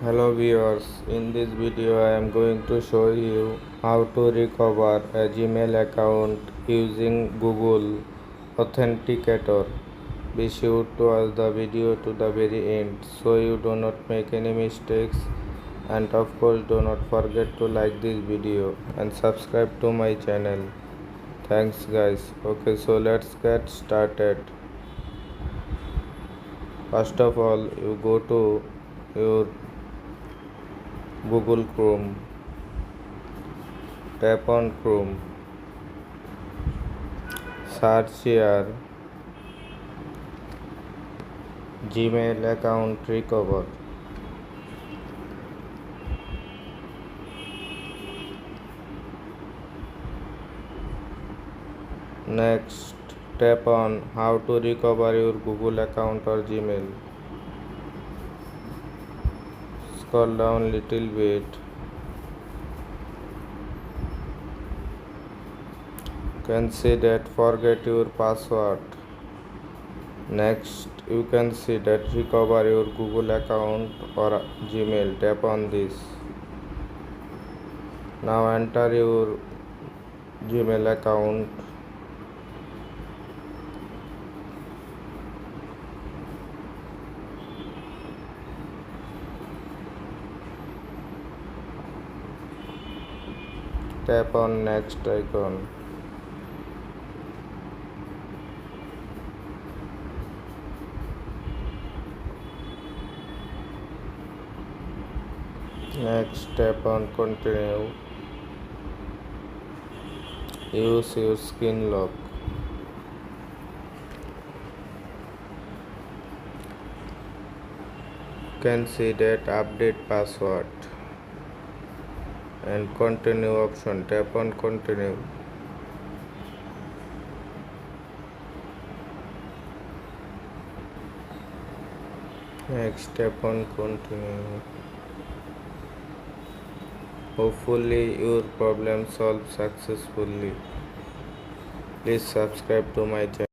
Hello viewers, in this video I am going to show you how to recover a Gmail account using Google Authenticator. Be sure to watch the video to the very end so you do not make any mistakes, and of course do not forget to like this video and subscribe to my channel. Thanks guys. Okay, so let's get started. First of all, you go to your Google Chrome, tap on Chrome, search here Gmail account recover. Next, tap on how to recover your Google account or Gmail. Scroll down little bit. You can see that forget your password. Next, you can see that recover your Google account or Gmail. Tap on this. Now enter your Gmail account. Tap on next icon. Next, tap on continue. Use your screen lock. You can see that update password and continue option. Tap on continue. Next, tap on continue. Hopefully your problem solved successfully. Please subscribe to my channel.